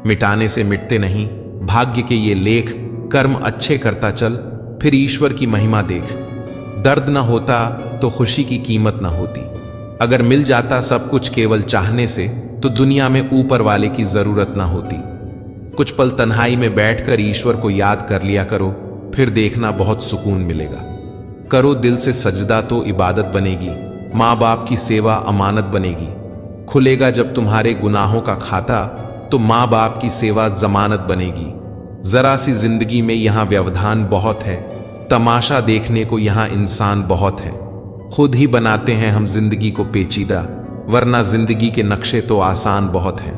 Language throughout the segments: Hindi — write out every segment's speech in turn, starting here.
मिटाने से मिटते नहीं भाग्य के ये लेख। कर्म अच्छे करता चल, फिर ईश्वर की महिमा देख। दर्द न होता तो खुशी की कीमत न होती। अगर मिल जाता सब कुछ केवल चाहने से, तो दुनिया में ऊपर वाले की जरूरत ना होती। कुछ पल तन्हाई में बैठकर ईश्वर को याद कर लिया करो, फिर देखना बहुत सुकून मिलेगा। करो दिल से सजदा तो इबादत बनेगी। माँ बाप की सेवा अमानत बनेगी। खुलेगा जब तुम्हारे गुनाहों का खाता, तो माँ बाप की सेवा जमानत बनेगी। जरा सी जिंदगी में यहाँ व्यवधान बहुत है, तमाशा देखने को यहाँ इंसान बहुत है। खुद ही बनाते हैं हम जिंदगी को पेचीदा, वरना जिंदगी के नक्शे तो आसान बहुत हैं।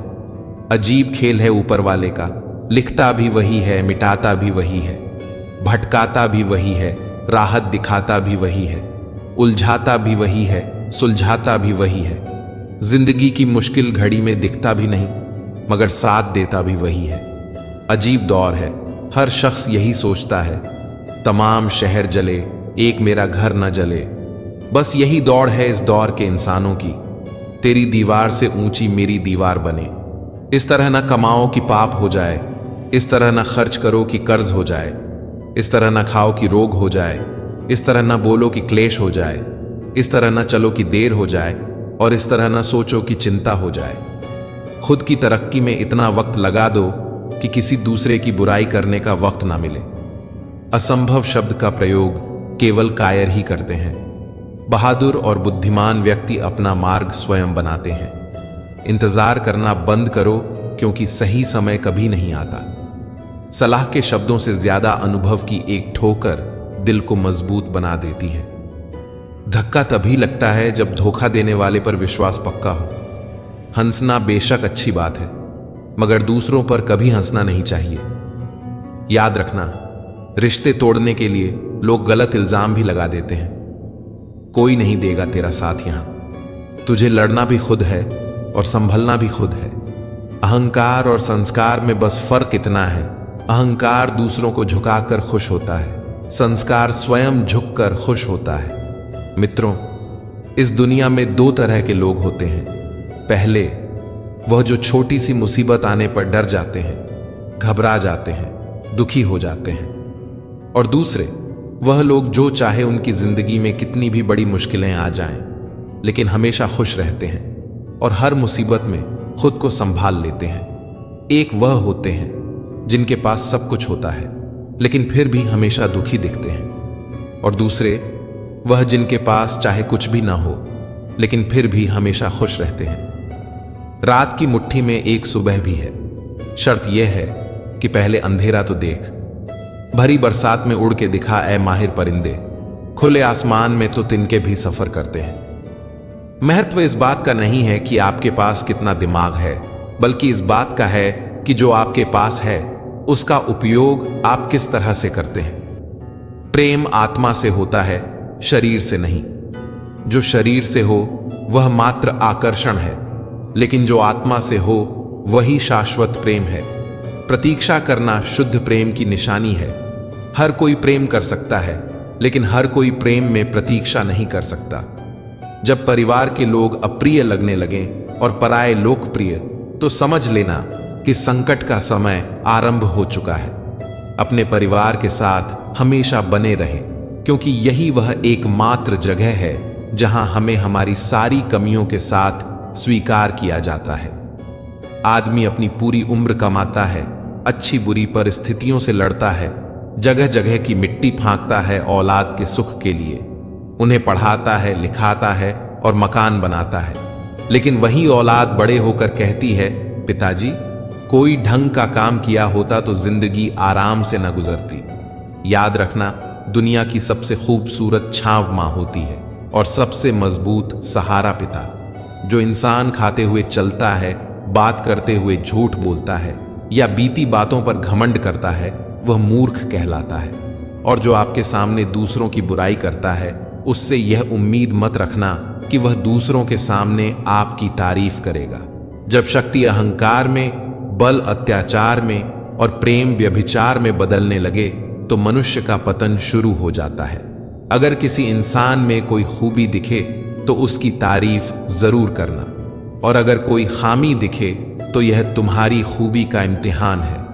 अजीब खेल है ऊपर वाले का, लिखता भी वही है, मिटाता भी वही है, भटकाता भी वही है, राहत दिखाता भी वही है, उलझाता भी वही है, सुलझाता भी वही है। जिंदगी की मुश्किल घड़ी में दिखता भी नहीं, मगर साथ देता भी वही है। अजीब दौर है, हर शख्स यही सोचता है, तमाम शहर जले एक मेरा घर न जले। बस यही दौड़ है इस दौर के इंसानों की, तेरी दीवार से ऊंची मेरी दीवार बने। इस तरह न कमाओ कि पाप हो जाए, इस तरह न खर्च करो कि कर्ज हो जाए, इस तरह न खाओ कि रोग हो जाए, इस तरह न बोलो कि क्लेश हो जाए, इस तरह न चलो कि देर हो जाए, और इस तरह न सोचो कि चिंता हो जाए। खुद की तरक्की में इतना वक्त लगा दो कि किसी दूसरे की बुराई करने का वक्त ना मिले। असंभव शब्द का प्रयोग केवल कायर ही करते हैं। बहादुर और बुद्धिमान व्यक्ति अपना मार्ग स्वयं बनाते हैं। इंतजार करना बंद करो, क्योंकि सही समय कभी नहीं आता। सलाह के शब्दों से ज्यादा अनुभव की एक ठोकर दिल को मजबूत बना देती है। धक्का तभी लगता है जब धोखा देने वाले पर विश्वास पक्का हो। हंसना बेशक अच्छी बात है, मगर दूसरों पर कभी हंसना नहीं चाहिए। याद रखना, रिश्ते तोड़ने के लिए लोग गलत इल्जाम भी लगा देते हैं। कोई नहीं देगा तेरा साथ यहां। तुझे लड़ना भी खुद है और संभलना भी खुद है। अहंकार और संस्कार में बस फर्क इतना है, अहंकार दूसरों को झुकाकर खुश होता है, संस्कार स्वयं झुककर खुश होता है। मित्रों, इस दुनिया में दो तरह के लोग होते हैं। पहले वह जो छोटी सी मुसीबत आने पर डर जाते हैं, घबरा जाते हैं, दुखी हो जाते हैं, और दूसरे वह लोग जो चाहे उनकी जिंदगी में कितनी भी बड़ी मुश्किलें आ जाएं, लेकिन हमेशा खुश रहते हैं और हर मुसीबत में खुद को संभाल लेते हैं। एक वह होते हैं जिनके पास सब कुछ होता है, लेकिन फिर भी हमेशा दुखी दिखते हैं, और दूसरे वह जिनके पास चाहे कुछ भी ना हो, लेकिन फिर भी हमेशा खुश रहते हैं। रात की मुट्ठी में एक सुबह भी है। शर्त यह है कि पहले अंधेरा तो देख। भरी बरसात में उड़ के दिखा ऐ माहिर परिंदे, खुले आसमान में तो तिनके भी सफर करते हैं। महत्व इस बात का नहीं है कि आपके पास कितना दिमाग है, बल्कि इस बात का है कि जो आपके पास है उसका उपयोग आप किस तरह से करते हैं। प्रेम आत्मा से होता है, शरीर से नहीं। जो शरीर से हो वह मात्र आकर्षण है, लेकिन जो आत्मा से हो वही शाश्वत प्रेम है। प्रतीक्षा करना शुद्ध प्रेम की निशानी है। हर कोई प्रेम कर सकता है, लेकिन हर कोई प्रेम में प्रतीक्षा नहीं कर सकता। जब परिवार के लोग अप्रिय लगने लगें और पराये लोकप्रिय, तो समझ लेना कि संकट का समय आरंभ हो चुका है। अपने परिवार के साथ हमेशा बने रहें, क्योंकि यही वह एकमात्र जगह है जहां हमें हमारी सारी कमियों के साथ स्वीकार किया जाता है। आदमी अपनी पूरी उम्र कमाता है, अच्छी बुरी परिस्थितियों से लड़ता है, जगह जगह की मिट्टी फांकता है औलाद के सुख के लिए। उन्हें पढ़ाता है, लिखाता है और मकान बनाता है, लेकिन वही औलाद बड़े होकर कहती है, पिताजी कोई ढंग का काम किया होता तो जिंदगी आराम से न गुजरती। याद रखना, दुनिया की सबसे खूबसूरत छांव मां होती है और सबसे मजबूत सहारा पिता। जो इंसान खाते हुए चलता है, बात करते हुए झूठ बोलता है या बीती बातों पर घमंड करता है, वह मूर्ख कहलाता है। और जो आपके सामने दूसरों की बुराई करता है, उससे यह उम्मीद मत रखना कि वह दूसरों के सामने आपकी तारीफ करेगा। जब शक्ति अहंकार में, बल अत्याचार में और प्रेम व्यभिचार में बदलने लगे, तो मनुष्य का पतन शुरू हो जाता है। अगर किसी इंसान में कोई खूबी दिखे तो उसकी तारीफ जरूर करना, और अगर कोई खामी दिखे तो यह तुम्हारी खूबी का इम्तिहान है।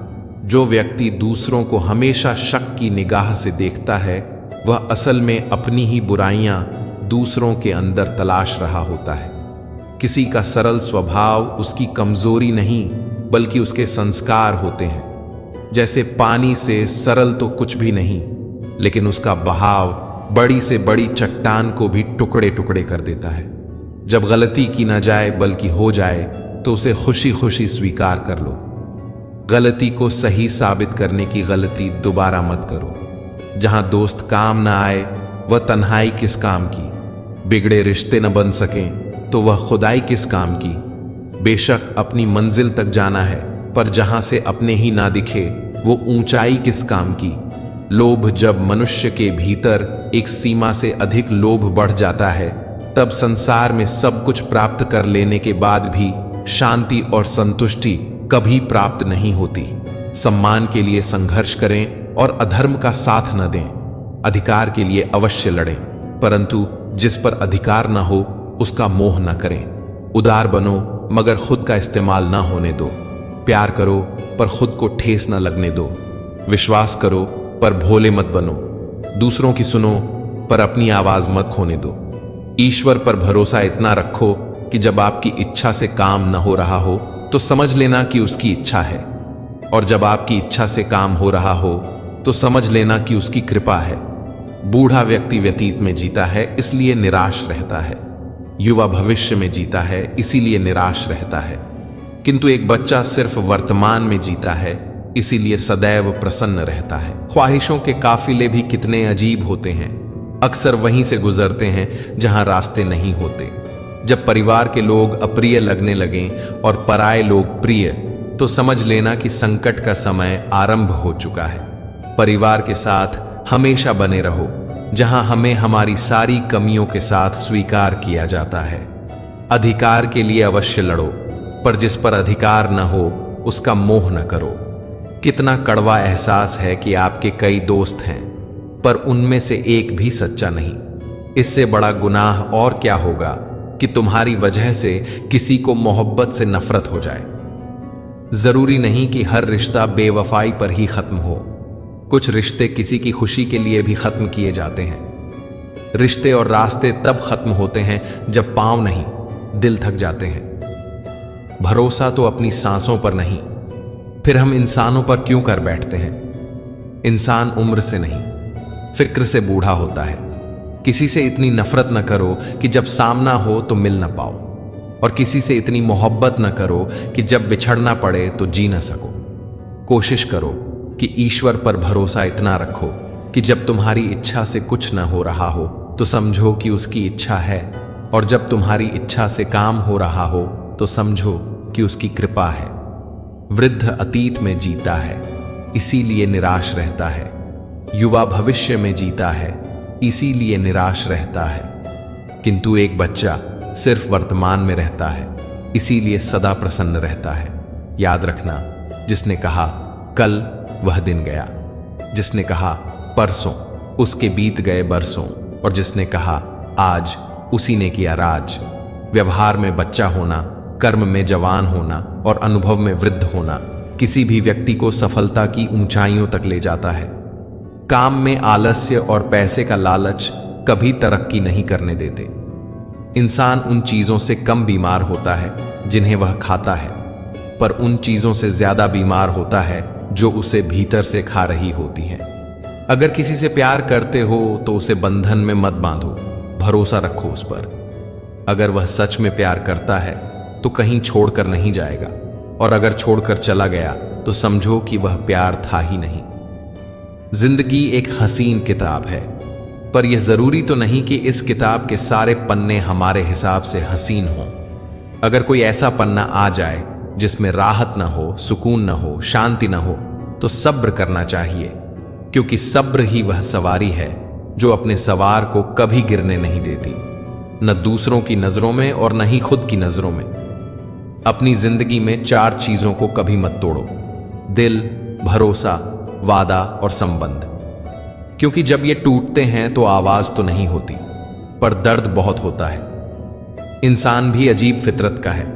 जो व्यक्ति दूसरों को हमेशा शक की निगाह से देखता है, वह असल में अपनी ही बुराइयां दूसरों के अंदर तलाश रहा होता है। किसी का सरल स्वभाव उसकी कमजोरी नहीं, बल्कि उसके संस्कार होते हैं। जैसे पानी से सरल तो कुछ भी नहीं, लेकिन उसका बहाव बड़ी से बड़ी चट्टान को भी टुकड़े टुकड़े कर देता है। जब गलती की ना जाए बल्कि हो जाए, तो उसे खुशी खुशी स्वीकार कर लो। गलती को सही साबित करने की गलती दोबारा मत करो। जहां दोस्त काम ना आए, वह तन्हाई किस काम की। बिगड़े रिश्ते न बन सकें, तो वह खुदाई किस काम की। बेशक अपनी मंजिल तक जाना है, पर जहां से अपने ही ना दिखे, वो ऊंचाई किस काम की। लोभ जब मनुष्य के भीतर एक सीमा से अधिक लोभ बढ़ जाता है, तब संसार में सब कुछ प्राप्त कर लेने के बाद भी शांति और संतुष्टि कभी प्राप्त नहीं होती। सम्मान के लिए संघर्ष करें और अधर्म का साथ न दें। अधिकार के लिए अवश्य लड़ें, परंतु जिस पर अधिकार न हो उसका मोह न करें। उदार बनो, मगर खुद का इस्तेमाल न होने दो। प्यार करो, पर खुद को ठेस न लगने दो। विश्वास करो, पर भोले मत बनो। दूसरों की सुनो, पर अपनी आवाज मत खोने दो। ईश्वर पर भरोसा इतना रखो कि जब आपकी इच्छा से काम न हो रहा हो, तो समझ लेना कि उसकी इच्छा है, और जब आपकी इच्छा से काम हो रहा हो, तो समझ लेना कि उसकी कृपा है। बूढ़ा व्यक्ति व्यतीत में जीता है, इसलिए निराश रहता है। युवा भविष्य में जीता है, इसीलिए निराश रहता है। किंतु एक बच्चा सिर्फ वर्तमान में जीता है, इसीलिए सदैव प्रसन्न रहता है। ख्वाहिशों के काफिले भी कितने अजीब होते हैं। अक्सर वहीं से गुजरते हैं जहां रास्ते नहीं होते। जब परिवार के लोग अप्रिय लगने लगें और पराये लोग प्रिय, तो समझ लेना कि संकट का समय आरंभ हो चुका है। परिवार के साथ हमेशा बने रहो, जहां हमें हमारी सारी कमियों के साथ स्वीकार किया जाता है। अधिकार के लिए अवश्य लड़ो, पर जिस पर अधिकार न हो उसका मोह न करो। कितना कड़वा एहसास है कि आपके कई दोस्त हैं, पर उनमें से एक भी सच्चा नहीं। इससे बड़ा गुनाह और क्या होगा कि तुम्हारी वजह से किसी को मोहब्बत से नफरत हो जाए। जरूरी नहीं कि हर रिश्ता बेवफाई पर ही खत्म हो। कुछ रिश्ते किसी की खुशी के लिए भी खत्म किए जाते हैं। रिश्ते और रास्ते तब खत्म होते हैं जब पांव नहीं, दिल थक जाते हैं। भरोसा तो अपनी सांसों पर नहीं, फिर हम इंसानों पर क्यों कर बैठते हैं। इंसान उम्र से नहीं, फिक्र से बूढ़ा होता है। किसी से इतनी नफरत न करो कि जब सामना हो तो मिल न पाओ, और किसी से इतनी मोहब्बत न करो कि जब बिछड़ना पड़े तो जी न सको। कोशिश करो कि ईश्वर पर भरोसा इतना रखो कि जब तुम्हारी इच्छा से कुछ न हो रहा हो तो समझो कि उसकी इच्छा है, और जब तुम्हारी इच्छा से काम हो रहा हो तो समझो कि उसकी कृपा है। वृद्ध अतीत में जीता है, इसीलिए निराश रहता है। युवा भविष्य में जीता है, इसीलिए निराश रहता है। किंतु एक बच्चा सिर्फ वर्तमान में रहता है, इसीलिए सदा प्रसन्न रहता है। याद रखना, जिसने कहा कल वह दिन गया, जिसने कहा परसों उसके बीत गए बरसों, और जिसने कहा आज उसी ने किया राज। व्यवहार में बच्चा होना, कर्म में जवान होना और अनुभव में वृद्ध होना किसी भी व्यक्ति को सफलता की ऊंचाइयों तक ले जाता है। काम में आलस्य और पैसे का लालच कभी तरक्की नहीं करने देते। इंसान उन चीजों से कम बीमार होता है जिन्हें वह खाता है, पर उन चीजों से ज्यादा बीमार होता है जो उसे भीतर से खा रही होती हैं। अगर किसी से प्यार करते हो तो उसे बंधन में मत बांधो, भरोसा रखो उस पर। अगर वह सच में प्यार करता है तो कहीं छोड़कर नहीं जाएगा, और अगर छोड़कर चला गया तो समझो कि वह प्यार था ही नहीं। जिंदगी एक हसीन किताब है, पर यह जरूरी तो नहीं कि इस किताब के सारे पन्ने हमारे हिसाब से हसीन हों। अगर कोई ऐसा पन्ना आ जाए जिसमें राहत ना हो, सुकून ना हो, शांति ना हो, तो सब्र करना चाहिए, क्योंकि सब्र ही वह सवारी है जो अपने सवार को कभी गिरने नहीं देती, न दूसरों की नजरों में और न ही खुद की नजरों में। अपनी जिंदगी में 4 चीजों को कभी मत तोड़ो: दिल, भरोसा, वादा और संबंध। क्योंकि जब ये टूटते हैं तो आवाज तो नहीं होती, पर दर्द बहुत होता है। इंसान भी अजीब फितरत का है।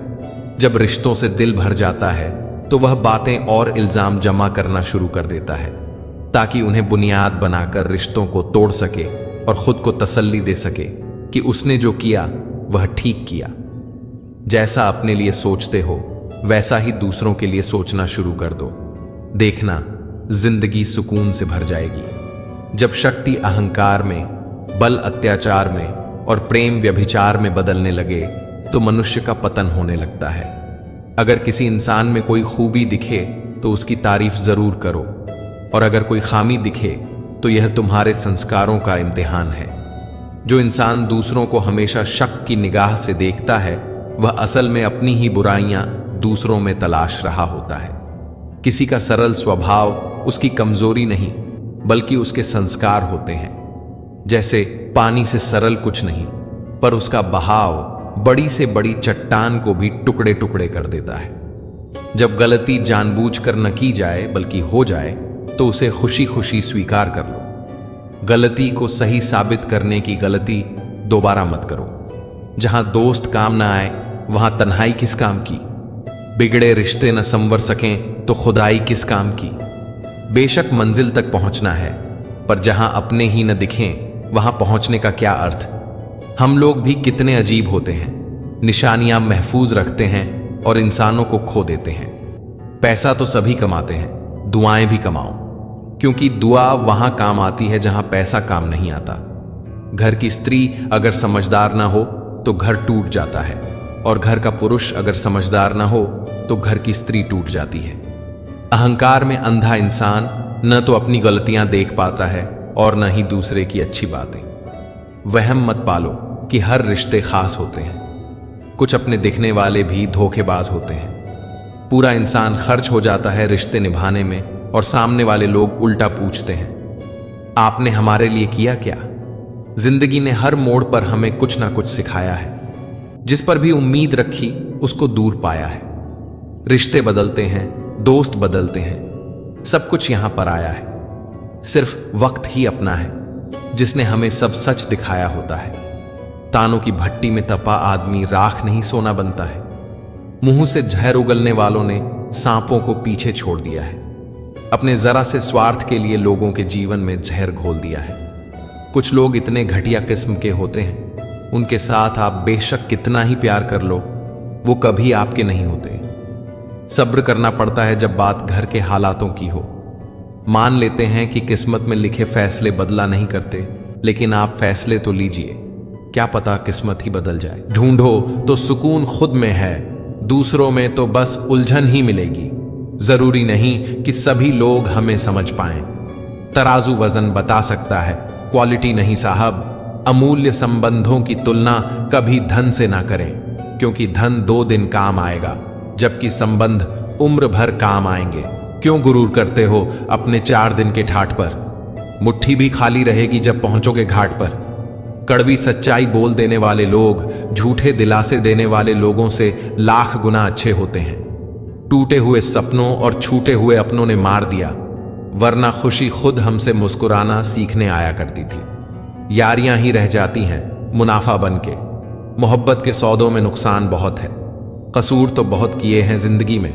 जब रिश्तों से दिल भर जाता है तो वह बातें और इल्जाम जमा करना शुरू कर देता है ताकि उन्हें बुनियाद बनाकर रिश्तों को तोड़ सके और खुद को तसल्ली दे सके कि उसने जो किया वह ठीक किया। जैसा अपने लिए सोचते हो वैसा ही दूसरों के लिए सोचना शुरू कर दो। देखना, जिंदगी सुकून से भर जाएगी। जब शक्ति अहंकार में, बल अत्याचार में और प्रेम व्यभिचार में बदलने लगे तो मनुष्य का पतन होने लगता है। अगर किसी इंसान में कोई खूबी दिखे तो उसकी तारीफ जरूर करो, और अगर कोई खामी दिखे तो यह तुम्हारे संस्कारों का इम्तिहान है। जो इंसान दूसरों को हमेशा शक की निगाह से देखता है वह असल में अपनी ही बुराइयां दूसरों में तलाश रहा होता है। किसी का सरल स्वभाव उसकी कमजोरी नहीं बल्कि उसके संस्कार होते हैं। जैसे पानी से सरल कुछ नहीं, पर उसका बहाव बड़ी से बड़ी चट्टान को भी टुकड़े टुकड़े कर देता है। जब गलती जानबूझकर न की जाए बल्कि हो जाए तो उसे खुशी खुशी स्वीकार कर लो। गलती को सही साबित करने की गलती दोबारा मत करो। जहां दोस्त काम ना आए वहां तन्हाई किस काम की। बिगड़े रिश्ते न संवर सकें तो खुदाई किस काम की। बेशक मंजिल तक पहुंचना है, पर जहां अपने ही न दिखें वहां पहुंचने का क्या अर्थ। हम लोग भी कितने अजीब होते हैं, निशानियां महफूज रखते हैं और इंसानों को खो देते हैं। पैसा तो सभी कमाते हैं, दुआएं भी कमाओ, क्योंकि दुआ वहां काम आती है जहां पैसा काम नहीं आता। घर की स्त्री अगर समझदार ना हो तो घर टूट जाता है, और घर का पुरुष अगर समझदार ना हो तो घर की स्त्री टूट जाती है। अहंकार में अंधा इंसान न तो अपनी गलतियां देख पाता है और न ही दूसरे की अच्छी बातें। वहम मत पालो कि हर रिश्ते खास होते हैं। कुछ अपने दिखने वाले भी धोखेबाज होते हैं। पूरा इंसान खर्च हो जाता है रिश्ते निभाने में, और सामने वाले लोग उल्टा पूछते हैं, आपने हमारे लिए किया क्या। जिंदगी ने हर मोड़ पर हमें कुछ ना कुछ सिखाया है। जिस पर भी उम्मीद रखी उसको दूर पाया है। रिश्ते बदलते हैं, दोस्त बदलते हैं, सब कुछ यहां पर आया है। सिर्फ वक्त ही अपना है जिसने हमें सब सच दिखाया होता है। तानों की भट्टी में तपा आदमी राख नहीं सोना बनता है। मुंह से जहर उगलने वालों ने सांपों को पीछे छोड़ दिया है। अपने जरा से स्वार्थ के लिए लोगों के जीवन में जहर घोल दिया है। कुछ लोग इतने घटिया किस्म के होते हैं, उनके साथ आप बेशक कितना ही प्यार कर लो, वो कभी आपके नहीं होते। सब्र करना पड़ता है जब बात घर के हालातों की हो। मान लेते हैं कि किस्मत में लिखे फैसले बदला नहीं करते, लेकिन आप फैसले तो लीजिए, क्या पता किस्मत ही बदल जाए। ढूंढो तो सुकून खुद में है, दूसरों में तो बस उलझन ही मिलेगी। जरूरी नहीं कि सभी लोग हमें समझ पाएं। तराजू वजन बता सकता है, क्वालिटी नहीं साहब। अमूल्य संबंधों की तुलना कभी धन से ना करें, क्योंकि धन 2 दिन काम आएगा जबकि संबंध उम्र भर काम आएंगे। क्यों गुरूर करते हो अपने 4 दिन के ठाठ पर। मुट्ठी भी खाली रहेगी जब पहुंचोगे घाट पर। कड़वी सच्चाई बोल देने वाले लोग झूठे दिलासे देने वाले लोगों से लाख गुना अच्छे होते हैं। टूटे हुए सपनों और छूटे हुए अपनों ने मार दिया, वरना खुशी खुद हमसे मुस्कुराना सीखने आया करती थी। यारियां ही रह जाती हैं मुनाफा बनके। मोहब्बत के सौदों में नुकसान बहुत है। कसूर तो बहुत किए हैं जिंदगी में,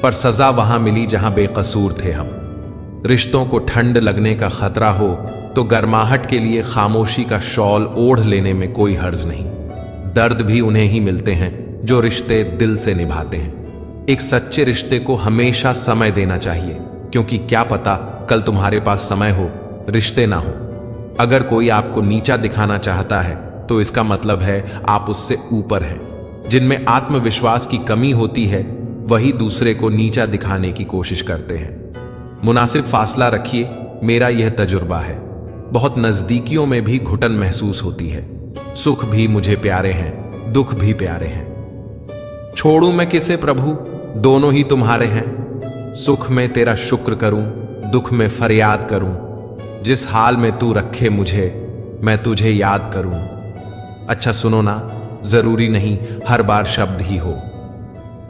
पर सजा वहां मिली जहां बेकसूर थे हम। रिश्तों को ठंड लगने का खतरा हो तो गर्माहट के लिए खामोशी का शॉल ओढ़ लेने में कोई हर्ज नहीं। दर्द भी उन्हें ही मिलते हैं जो रिश्ते दिल से निभाते हैं। एक सच्चे रिश्ते को हमेशा समय देना चाहिए, क्योंकि क्या पता कल तुम्हारे पास समय हो, रिश्ते ना हो। अगर कोई आपको नीचा दिखाना चाहता है तो इसका मतलब है आप उससे ऊपर हैं। जिनमें आत्मविश्वास की कमी होती है वही दूसरे को नीचा दिखाने की कोशिश करते हैं। मुनासिब फासला रखिए, मेरा यह तजुर्बा है। बहुत नजदीकियों में भी घुटन महसूस होती है। सुख भी मुझे प्यारे हैं, दुख भी प्यारे हैं। छोड़ूं मैं किसे प्रभु, दोनों ही तुम्हारे हैं। सुख में तेरा शुक्र करूं, दुख में फरियाद करूं। जिस हाल में तू रखे मुझे, मैं तुझे याद करूं। अच्छा सुनो ना, जरूरी नहीं हर बार शब्द ही हो।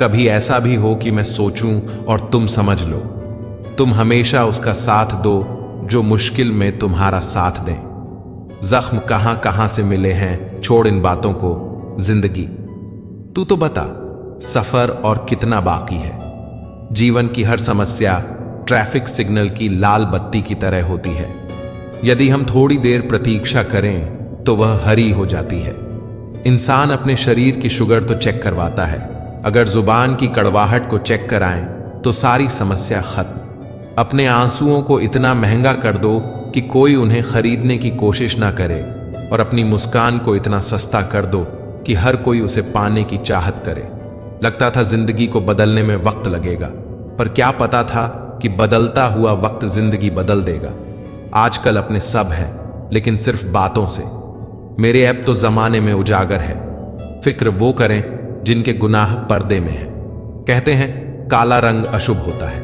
कभी ऐसा भी हो कि मैं सोचूं और तुम समझ लो। तुम हमेशा उसका साथ दो जो मुश्किल में तुम्हारा साथ दें। जख्म कहां कहां से मिले हैं, छोड़ इन बातों को। जिंदगी तू तो बता, सफर और कितना बाकी है। जीवन की हर समस्या ट्रैफिक सिग्नल की लाल बत्ती की तरह होती है। यदि हम थोड़ी देर प्रतीक्षा करें तो वह हरी हो जाती है। इंसान अपने शरीर की शुगर तो चेक करवाता है, अगर जुबान की कड़वाहट को चेक कराएं तो सारी समस्या खत्म। अपने आंसुओं को इतना महंगा कर दो कि कोई उन्हें खरीदने की कोशिश ना करे, और अपनी मुस्कान को इतना सस्ता कर दो कि हर कोई उसे पाने की चाहत करे। लगता था जिंदगी को बदलने में वक्त लगेगा, पर क्या पता था कि बदलता हुआ वक्त जिंदगी बदल देगा। आजकल अपने सब हैं, लेकिन सिर्फ बातों से। मेरे ऐब तो जमाने में उजागर है। फिक्र वो करें जिनके गुनाह पर्दे में है। कहते हैं काला रंग अशुभ होता है,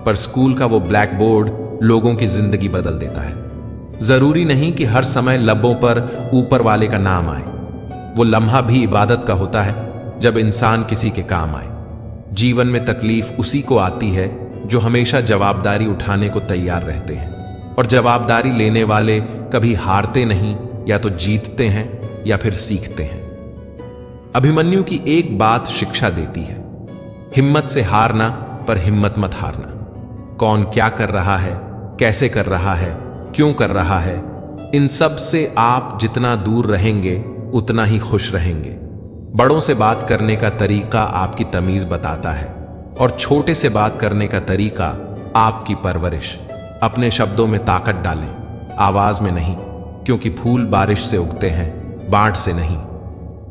पर स्कूल का वो ब्लैक बोर्ड लोगों की जिंदगी बदल देता है। जरूरी नहीं कि हर समय लबों पर ऊपर वाले का नाम आए। वो लम्हा भी इबादत का होता है जब इंसान किसी के काम आए। जीवन में तकलीफ उसी को आती है जो हमेशा जवाबदारी उठाने को तैयार रहते हैं, और जवाबदारी लेने वाले कभी हारते नहीं, या तो जीतते हैं या फिर सीखते हैं। अभिमन्यु की एक बात शिक्षा देती है, हिम्मत से हारना, पर हिम्मत मत हारना। कौन क्या कर रहा है, कैसे कर रहा है, क्यों कर रहा है, इन सब से आप जितना दूर रहेंगे उतना ही खुश रहेंगे। बड़ों से बात करने का तरीका आपकी तमीज बताता है, और छोटे से बात करने का तरीका आपकी परवरिश। अपने शब्दों में ताकत डालें, आवाज में नहीं, क्योंकि फूल बारिश से उगते हैं, बाढ़ से नहीं।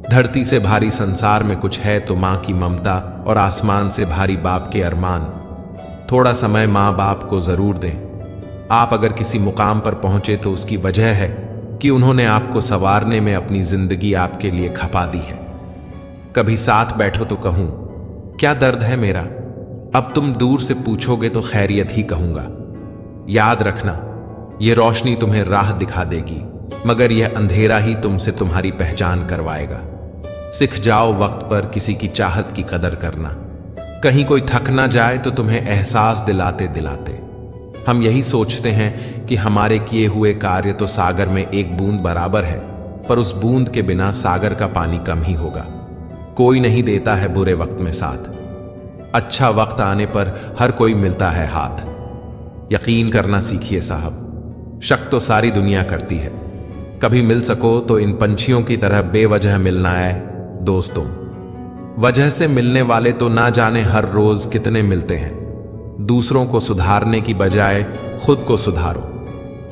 धरती से भारी संसार में कुछ है तो मां की ममता, और आसमान से भारी बाप के अरमान। थोड़ा समय मां बाप को जरूर दें। आप अगर किसी मुकाम पर पहुंचे तो उसकी वजह है कि उन्होंने आपको संवारने में अपनी जिंदगी आपके लिए खपा दी है। कभी साथ बैठो तो कहूं क्या दर्द है मेरा, अब तुम दूर से पूछोगे तो खैरियत ही कहूंगा। याद रखना, यह रोशनी तुम्हें राह दिखा देगी, मगर यह अंधेरा ही तुमसे तुम्हारी पहचान करवाएगा। सीख जाओ वक्त पर किसी की चाहत की कदर करना। कहीं कोई थक ना जाए तो तुम्हें एहसास दिलाते दिलाते। हम यही सोचते हैं कि हमारे किए हुए कार्य तो सागर में एक बूंद बराबर है, पर उस बूंद के बिना सागर का पानी कम ही होगा। कोई नहीं देता है बुरे वक्त में साथ, अच्छा वक्त आने पर हर कोई मिलता है हाथ। यकीन करना सीखिए साहब, शक तो सारी दुनिया करती है। कभी मिल सको तो इन पंछियों की तरह बेवजह मिलना है दोस्तों। वजह से मिलने वाले तो ना जाने हर रोज कितने मिलते हैं। दूसरों को सुधारने की बजाय खुद को सुधारो,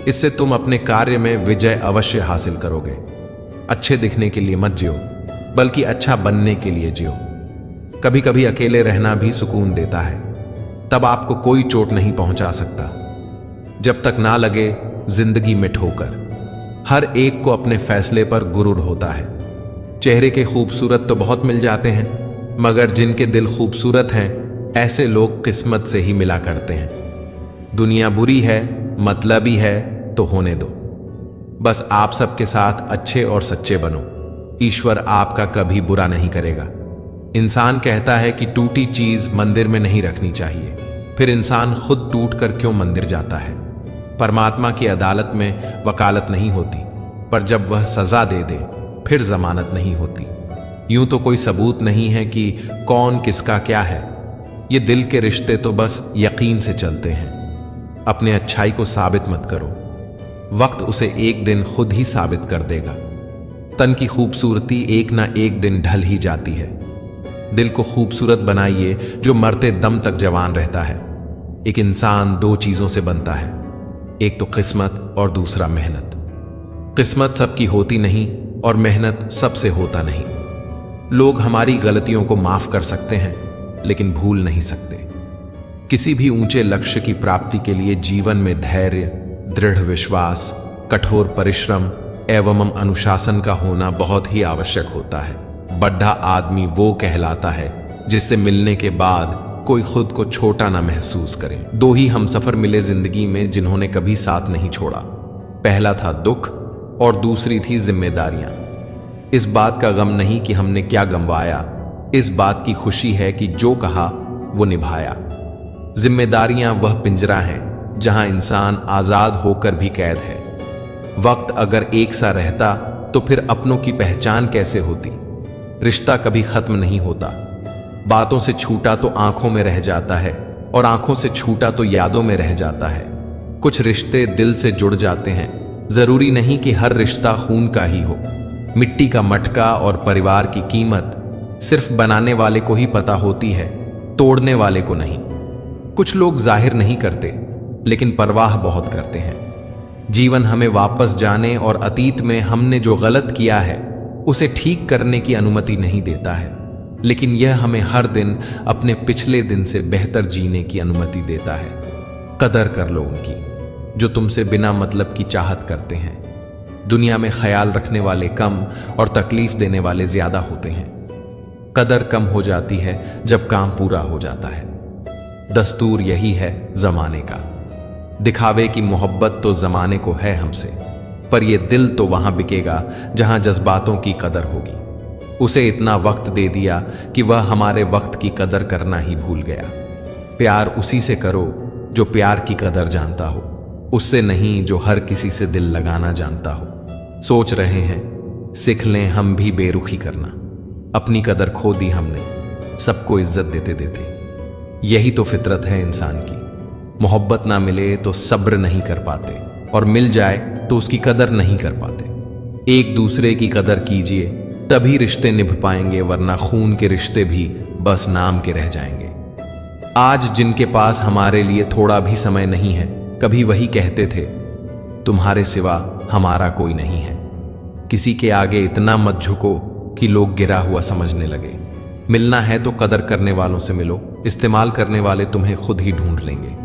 इससे तुम अपने कार्य में विजय अवश्य हासिल करोगे। अच्छे दिखने के लिए मत जियो, बल्कि अच्छा बनने के लिए जियो। कभी कभी अकेले रहना भी सुकून देता है, तब आपको कोई चोट नहीं पहुंचा सकता जब तक ना लगे जिंदगी में ठोकर। हर एक को अपने फैसले पर गुरूर होता है। चेहरे के खूबसूरत तो बहुत मिल जाते हैं, मगर जिनके दिल खूबसूरत हैं ऐसे लोग किस्मत से ही मिला करते हैं। दुनिया बुरी है, मतलबी है तो होने दो। बस आप सबके साथ अच्छे और सच्चे बनो, ईश्वर आपका कभी बुरा नहीं करेगा। इंसान कहता है कि टूटी चीज मंदिर में नहीं रखनी चाहिए, फिर इंसान खुद टूट कर क्यों मंदिर जाता है। परमात्मा की अदालत में वकालत नहीं होती, पर जब वह सजा दे दे फिर जमानत नहीं होती। यूं तो कोई सबूत नहीं है कि कौन किसका क्या है, ये दिल के रिश्ते तो बस यकीन से चलते हैं। अपने अच्छाई को साबित मत करो, वक्त उसे एक दिन खुद ही साबित कर देगा। तन की खूबसूरती एक ना एक दिन ढल ही जाती है। दिल को खूबसूरत बनाइए जो मरते दम तक जवान रहता है। एक इंसान दो चीजों से बनता है, एक तो किस्मत और दूसरा मेहनत। किस्मत सबकी होती नहीं और मेहनत सबसे होता नहीं। लोग हमारी गलतियों को माफ कर सकते हैं, लेकिन भूल नहीं सकते। किसी भी ऊंचे लक्ष्य की प्राप्ति के लिए जीवन में धैर्य, दृढ़ विश्वास, कठोर परिश्रम एवं अनुशासन का होना बहुत ही आवश्यक होता है। बड्ढा आदमी वो कहलाता है जिससे मिलने के बाद कोई खुद को छोटा ना महसूस करे। दो ही हमसफर मिले जिंदगी में जिन्होंने कभी साथ नहीं छोड़ा। पहला था दुख और दूसरी थी जिम्मेदारियां। इस बात का गम नहीं कि हमने क्या गंवाया, इस बात की खुशी है कि जो कहा वो निभाया। जिम्मेदारियां वह पिंजरा है जहां इंसान आजाद होकर भी कैद है। वक्त अगर एक सा रहता तो फिर अपनों की पहचान कैसे होती। रिश्ता कभी खत्म नहीं होता, बातों से छूटा तो आंखों में रह जाता है और आंखों से छूटा तो यादों में रह जाता है। कुछ रिश्ते दिल से जुड़ जाते हैं, जरूरी नहीं कि हर रिश्ता खून का ही हो। मिट्टी का मटका और परिवार की कीमत सिर्फ बनाने वाले को ही पता होती है, तोड़ने वाले को नहीं। कुछ लोग जाहिर नहीं करते लेकिन परवाह बहुत करते हैं। जीवन हमें वापस जाने और अतीत में हमने जो गलत किया है उसे ठीक करने की अनुमति नहीं देता है, लेकिन यह हमें हर दिन अपने पिछले दिन से बेहतर जीने की अनुमति देता है। कदर कर लो उनकी जो तुमसे बिना मतलब की चाहत करते हैं। दुनिया में ख्याल रखने वाले कम और तकलीफ देने वाले ज्यादा होते हैं। कदर कम हो जाती है जब काम पूरा हो जाता है। दस्तूर यही है जमाने का। दिखावे की मोहब्बत तो जमाने को है हमसे, पर यह दिल तो वहां बिकेगा जहां जज्बातों की कदर होगी। उसे इतना वक्त दे दिया कि वह हमारे वक्त की कदर करना ही भूल गया। प्यार उसी से करो जो प्यार की कदर जानता हो, उससे नहीं जो हर किसी से दिल लगाना जानता हो। सोच रहे हैं सीख लें हम भी बेरुखी करना। अपनी कदर खो दी हमने सबको इज्जत देते देते। यही तो फितरत है इंसान की। मोहब्बत ना मिले तो सब्र नहीं कर पाते, और मिल जाए तो उसकी कदर नहीं कर पाते। एक दूसरे की कदर कीजिए तभी रिश्ते निभ पाएंगे, वरना खून के रिश्ते भी बस नाम के रह जाएंगे। आज जिनके पास हमारे लिए थोड़ा भी समय नहीं है, कभी वही कहते थे तुम्हारे सिवा हमारा कोई नहीं है। किसी के आगे इतना मत झुको कि लोग गिरा हुआ समझने लगे। मिलना है तो कदर करने वालों से मिलो, इस्तेमाल करने वाले तुम्हें खुद ही ढूंढ लेंगे।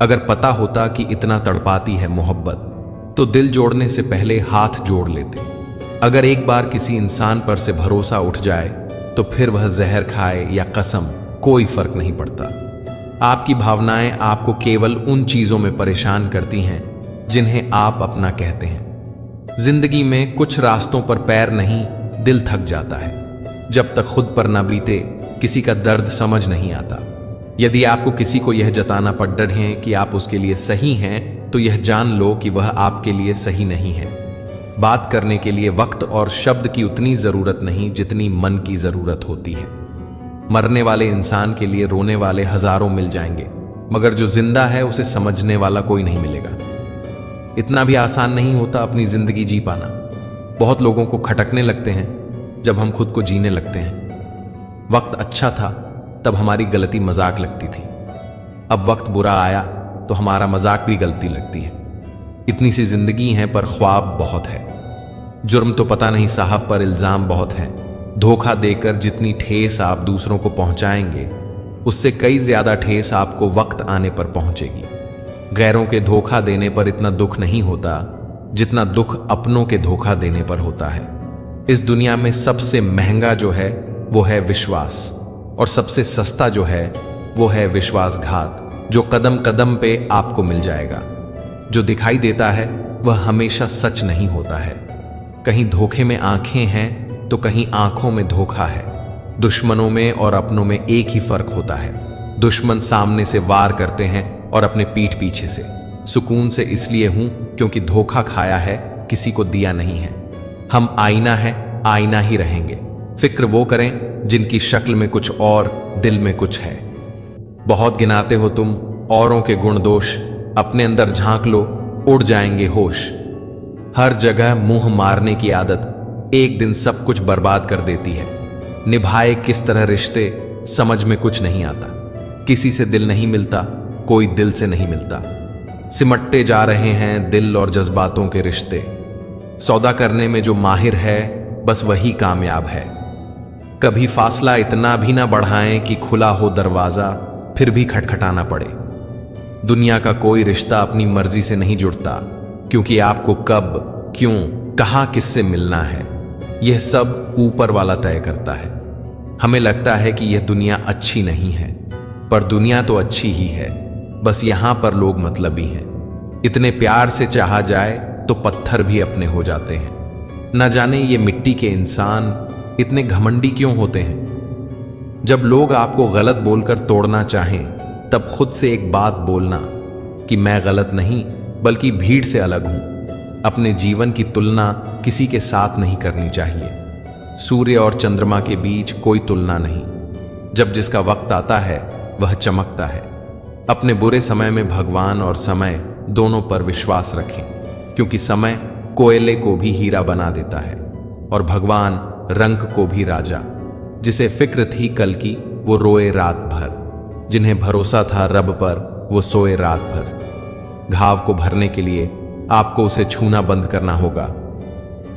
अगर पता होता कि इतना तड़पाती है मोहब्बत तो दिल जोड़ने से पहले हाथ जोड़ लेते। अगर एक बार किसी इंसान पर से भरोसा उठ जाए तो फिर वह जहर खाए या कसम, कोई फर्क नहीं पड़ता। आपकी भावनाएं आपको केवल उन चीजों में परेशान करती हैं जिन्हें आप अपना कहते हैं। जिंदगी में कुछ रास्तों पर पैर नहीं, दिल थक जाता है। जब तक खुद पर ना बीते किसी का दर्द समझ नहीं आता। यदि आपको किसी को यह जताना पड़ रहे कि आप उसके लिए सही हैं, तो यह जान लो कि वह आपके लिए सही नहीं है। बात करने के लिए वक्त और शब्द की उतनी जरूरत नहीं जितनी मन की जरूरत होती है। मरने वाले इंसान के लिए रोने वाले हजारों मिल जाएंगे, मगर जो जिंदा है उसे समझने वाला कोई नहीं मिलेगा। इतना भी आसान नहीं होता अपनी जिंदगी जी पाना। बहुत लोगों को खटकने लगते हैं जब हम खुद को जीने लगते हैं। वक्त अच्छा था तब हमारी गलती मजाक लगती थी, अब वक्त बुरा आया तो हमारा मजाक भी गलती लगती है। इतनी सी जिंदगी है पर ख्वाब बहुत है। जुर्म तो पता नहीं साहब, पर इल्जाम बहुत है। धोखा देकर जितनी ठेस आप दूसरों को पहुंचाएंगे, उससे कई ज्यादा ठेस आपको वक्त आने पर पहुंचेगी। गैरों के धोखा देने पर इतना दुख नहीं होता जितना दुख अपनों के धोखा देने पर होता है। इस दुनिया में सबसे महंगा जो है वो है विश्वास, और सबसे सस्ता जो है वो है विश्वासघात, जो कदम कदम पे आपको मिल जाएगा। जो दिखाई देता है वह हमेशा सच नहीं होता है। कहीं धोखे में आंखें हैं तो कहीं आंखों में धोखा है। दुश्मनों में और अपनों में एक ही फर्क होता है। दुश्मन सामने से वार करते हैं और अपने पीठ पीछे से। सुकून से इसलिए हूं क्योंकि धोखा खाया है, किसी को दिया नहीं है। हम आईना है, आईना ही रहेंगे। फिक्र वो करें जिनकी शक्ल में कुछ और दिल में कुछ है। बहुत गिनाते हो तुम औरों के गुण दोष, अपने अंदर झांक लो उड़ जाएंगे होश। हर जगह मुंह मारने की आदत एक दिन सब कुछ बर्बाद कर देती है। निभाए किस तरह रिश्ते समझ में कुछ नहीं आता। किसी से दिल नहीं मिलता, कोई दिल से नहीं मिलता। सिमटते जा रहे हैं दिल और जज्बातों के रिश्ते। सौदा करने में जो माहिर है बस वही कामयाब है। कभी फासला इतना भी ना बढ़ाएं कि खुला हो दरवाजा फिर भी खटखटाना पड़े। दुनिया का कोई रिश्ता अपनी मर्जी से नहीं जुड़ता, क्योंकि आपको कब, क्यों, कहां, किससे मिलना है यह सब ऊपर वाला तय करता है। हमें लगता है कि यह दुनिया अच्छी नहीं है, पर दुनिया तो अच्छी ही है, बस यहां पर लोग मतलबी हैं। इतने प्यार से चाहा जाए तो पत्थर भी अपने हो जाते हैं। न जाने ये मिट्टी के इंसान इतने घमंडी क्यों होते हैं। जब लोग आपको गलत बोलकर तोड़ना चाहें तब खुद से एक बात बोलना कि मैं गलत नहीं बल्कि भीड़ से अलग हूं। अपने जीवन की तुलना किसी के साथ नहीं करनी चाहिए। सूर्य और चंद्रमा के बीच कोई तुलना नहीं। जब जिसका वक्त आता है वह चमकता है। अपने बुरे समय में भगवान और समय दोनों पर विश्वास रखें, क्योंकि समय कोयले को भी हीरा बना देता है और भगवान रंग को भी राजा। जिसे फिक्र थी कल की वो रोए रात भर, जिन्हें भरोसा था रब पर वो सोए रात भर। घाव को भरने के लिए आपको उसे छूना बंद करना होगा।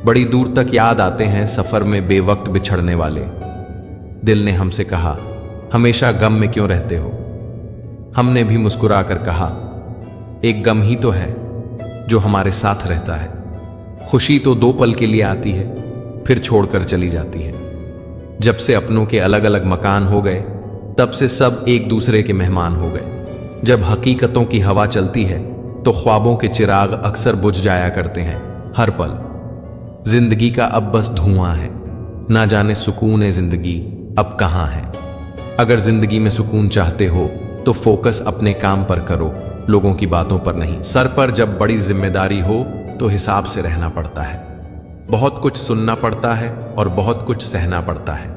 बड़ी दूर तक याद आते हैं सफर में बेवक्त बिछड़ने वाले। दिल ने हमसे कहा, हमेशा गम में क्यों रहते हो? हमने भी मुस्कुरा कर कहा, एक गम ही तो है जो हमारे साथ रहता है। खुशी तो 2 पल के लिए आती है, फिर छोड़कर चली जाती है। जब से अपनों के अलग अलग मकान हो गए, तब से सब एक दूसरे के मेहमान हो गए। जब हकीकतों की हवा चलती है तो ख्वाबों के चिराग अक्सर बुझ जाया करते हैं हर पल। जिंदगी का अब बस धुआं है, ना जाने सुकून है जिंदगी अब कहाँ है। अगर जिंदगी में सुकून चाहते हो तो फोकस अपने काम पर करो, लोगों की बातों पर नहीं। सर पर जब बड़ी जिम्मेदारी हो तो हिसाब से रहना पड़ता है। बहुत कुछ सुनना पड़ता है और बहुत कुछ सहना पड़ता है।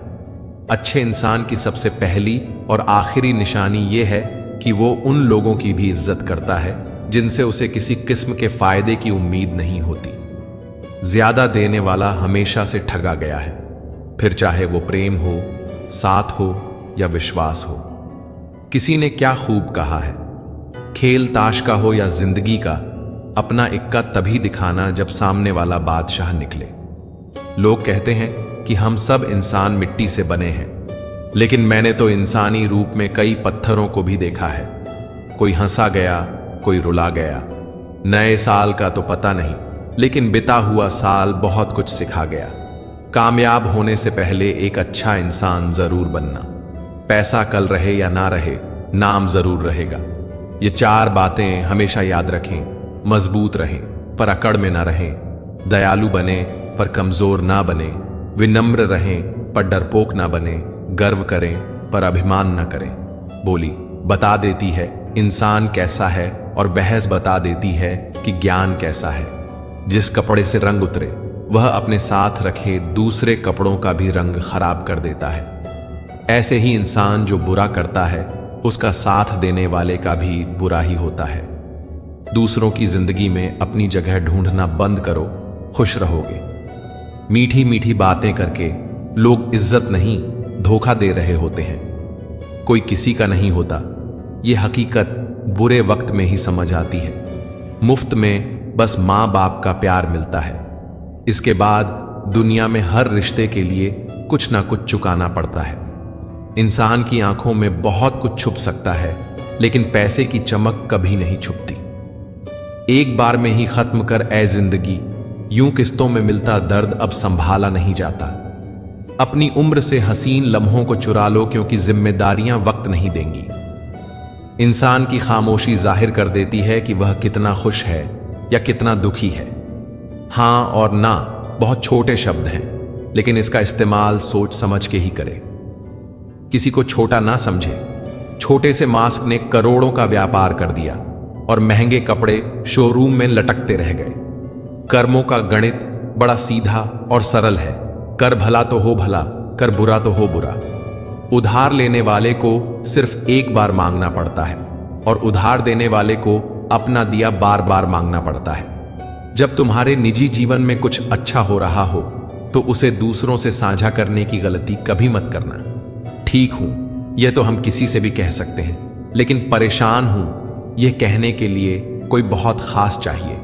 अच्छे इंसान की सबसे पहली और आखिरी निशानी यह है कि वो उन लोगों की भी इज्जत करता है जिनसे उसे किसी किस्म के फायदे की उम्मीद नहीं होती। ज्यादा देने वाला हमेशा से ठगा गया है, फिर चाहे वो प्रेम हो, साथ हो या विश्वास हो। किसी ने क्या खूब कहा है, खेल ताश का हो या जिंदगी का, अपना इक्का तभी दिखाना जब सामने वाला बादशाह निकले। लोग कहते हैं कि हम सब इंसान मिट्टी से बने हैं, लेकिन मैंने तो इंसानी रूप में कई पत्थरों को भी देखा है। कोई हंसा गया, कोई रुला गया। नए साल का तो पता नहीं, लेकिन बिता हुआ साल बहुत कुछ सिखा गया। कामयाब होने से पहले एक अच्छा इंसान जरूर बनना। पैसा कल रहे या ना रहे, नाम जरूर रहेगा। ये 4 बातें हमेशा याद रखें। मजबूत रहें पर अकड़ में ना रहें, दयालु बने पर कमजोर ना बने, विनम्र रहें पर डरपोक ना बने, गर्व करें पर अभिमान ना करें। बोली बता देती है इंसान कैसा है और बहस बता देती है कि ज्ञान कैसा है। जिस कपड़े से रंग उतरे वह अपने साथ रखे दूसरे कपड़ों का भी रंग खराब कर देता है। ऐसे ही इंसान जो बुरा करता है उसका साथ देने वाले का भी बुरा ही होता है। दूसरों की जिंदगी में अपनी जगह ढूंढना बंद करो, खुश रहोगे। मीठी मीठी बातें करके लोग इज्जत नहीं धोखा दे रहे होते हैं। कोई किसी का नहीं होता, यह हकीकत बुरे वक्त में ही समझ आती है। मुफ्त में बस माँ बाप का प्यार मिलता है, इसके बाद दुनिया में हर रिश्ते के लिए कुछ ना कुछ चुकाना पड़ता है। इंसान की आंखों में बहुत कुछ छुप सकता है, लेकिन पैसे की चमक कभी नहीं छुपती। एक बार में ही खत्म कर ए जिंदगी, यूं किस्तों में मिलता दर्द अब संभाला नहीं जाता। अपनी उम्र से हसीन लम्हों को चुरा लो, क्योंकि जिम्मेदारियां वक्त नहीं देंगी। इंसान की खामोशी जाहिर कर देती है कि वह कितना खुश है या कितना दुखी है। हां और ना बहुत छोटे शब्द हैं, लेकिन इसका इस्तेमाल सोच समझ के ही करें। किसी को छोटा ना समझे। छोटे से मास्क ने करोड़ों का व्यापार कर दिया और महंगे कपड़े शोरूम में लटकते रह गए। कर्मों का गणित बड़ा सीधा और सरल है। कर भला तो हो भला, कर बुरा तो हो बुरा। उधार लेने वाले को सिर्फ एक बार मांगना पड़ता है और उधार देने वाले को अपना दिया बार बार मांगना पड़ता है। जब तुम्हारे निजी जीवन में कुछ अच्छा हो रहा हो तो उसे दूसरों से साझा करने की गलती कभी मत करना। ठीक हूं यह तो हम किसी से भी कह सकते हैं, लेकिन परेशान हूं यह कहने के लिए कोई बहुत खास चाहिए।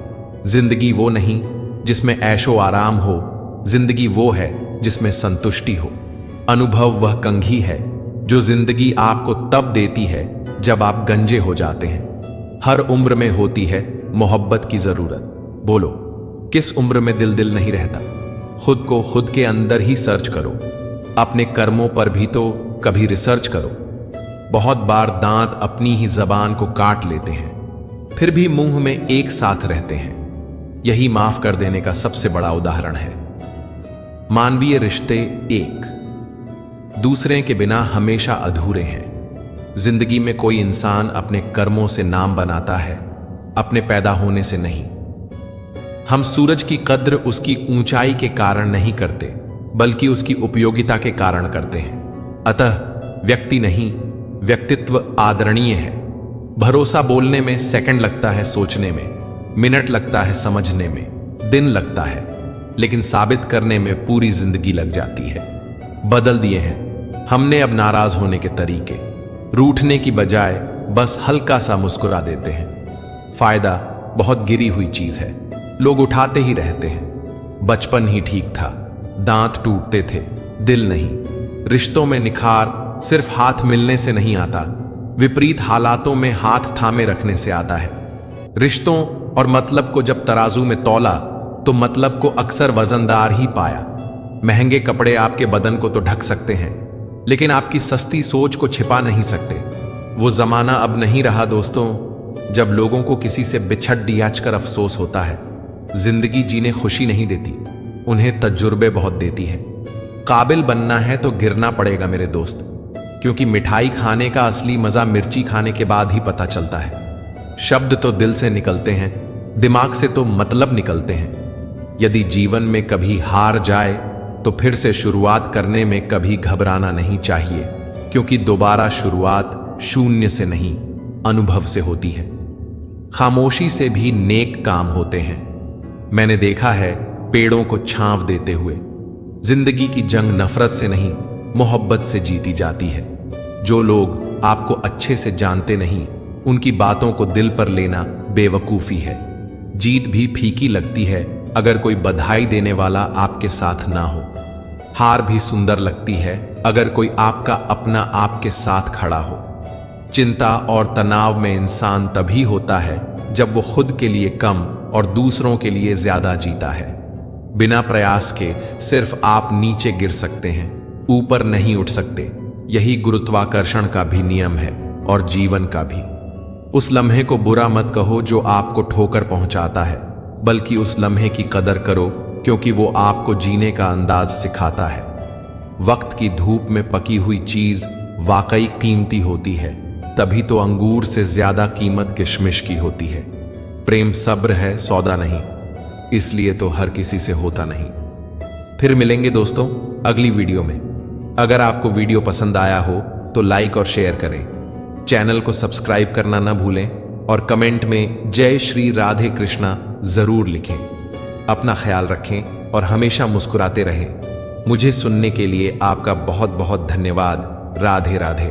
जिंदगी वो नहीं जिसमें ऐशो आराम हो, जिंदगी वो है जिसमें संतुष्टि हो। अनुभव वह कंघी है जो जिंदगी आपको तब देती है जब आप गंजे हो जाते हैं। हर उम्र में होती है मोहब्बत की जरूरत। बोलो किस उम्र में दिल नहीं रहता? खुद को खुद के अंदर ही सर्च करो। अपने कर्मों पर भी तो कभी रिसर्च करो। बहुत बार दांत अपनी ही जबान को काट लेते हैं, फिर भी मुंह में एक साथ रहते हैं। यही माफ कर देने का सबसे बड़ा उदाहरण है। मानवीय रिश्ते एक दूसरे के बिना हमेशा अधूरे हैं। जिंदगी में कोई इंसान अपने कर्मों से नाम बनाता है, अपने पैदा होने से नहीं। हम सूरज की कद्र उसकी ऊंचाई के कारण नहीं करते, बल्कि उसकी उपयोगिता के कारण करते हैं। अतः व्यक्ति नहीं, व्यक्तित्व आदरणीय है। भरोसा बोलने में सेकंड लगता है, सोचने में मिनट लगता है, समझने में दिन लगता है, लेकिन साबित करने में पूरी जिंदगी लग जाती है। बदल दिए हैं हमने अब नाराज होने के तरीके, रूठने की बजाय बस हल्का सा मुस्कुरा देते हैं। फायदा बहुत गिरी हुई चीज है, लोग उठाते ही रहते हैं। बचपन ही ठीक था, दांत टूटते थे, दिल नहीं। रिश्तों में निखार सिर्फ हाथ मिलने से नहीं आता, विपरीत हालातों में हाथ थामे रखने से आता है। रिश्तों और मतलब को जब तराजू में तौला तो मतलब को अक्सर वजनदार ही पाया। महंगे कपड़े आपके बदन को तो ढक सकते हैं, लेकिन आपकी सस्ती सोच को छिपा नहीं सकते। वो जमाना अब नहीं रहा दोस्तों, जब लोगों को किसी से बिछड़ डियाच कर अफसोस होता है। जिंदगी जीने खुशी नहीं देती, उन्हें तजुर्बे बहुत देती है। काबिल बनना है तो गिरना पड़ेगा मेरे दोस्त, क्योंकि मिठाई खाने का असली मजा मिर्ची खाने के बाद ही पता चलता है। शब्द तो दिल से निकलते हैं, दिमाग से तो मतलब निकलते हैं। यदि जीवन में कभी हार जाए तो फिर से शुरुआत करने में कभी घबराना नहीं चाहिए, क्योंकि दोबारा शुरुआत शून्य से नहीं, अनुभव से होती है। खामोशी से भी नेक काम होते हैं। मैंने देखा है पेड़ों को छांव देते हुए। जिंदगी की जंग नफरत से नहीं, मोहब्बत से जीती जाती है। जो लोग आपको अच्छे से जानते नहीं, उनकी बातों को दिल पर लेना बेवकूफी है। जीत भी फीकी लगती है अगर कोई बधाई देने वाला आपके साथ ना हो। हार भी सुंदर लगती है अगर कोई आपका अपना आपके साथ खड़ा हो। चिंता और तनाव में इंसान तभी होता है जब वो खुद के लिए कम और दूसरों के लिए ज्यादा जीता है। बिना प्रयास के सिर्फ आप नीचे गिर सकते हैं, ऊपर नहीं उठ सकते। यही गुरुत्वाकर्षण का भी नियम है और जीवन का भी। उस लम्हे को बुरा मत कहो जो आपको ठोकर पहुंचाता है, बल्कि उस लम्हे की कदर करो क्योंकि वो आपको जीने का अंदाज सिखाता है। वक्त की धूप में पकी हुई चीज वाकई कीमती होती है, तभी तो अंगूर से ज्यादा कीमत किशमिश की होती है। प्रेम सब्र है, सौदा नहीं, इसलिए तो हर किसी से होता नहीं। फिर मिलेंगे दोस्तों अगली वीडियो में। अगर आपको वीडियो पसंद आया हो तो लाइक और शेयर करें, चैनल को सब्सक्राइब करना ना भूलें और कमेंट में जय श्री राधे कृष्णा जरूर लिखें। अपना ख्याल रखें और हमेशा मुस्कुराते रहें। मुझे सुनने के लिए आपका बहुत बहुत धन्यवाद। राधे राधे।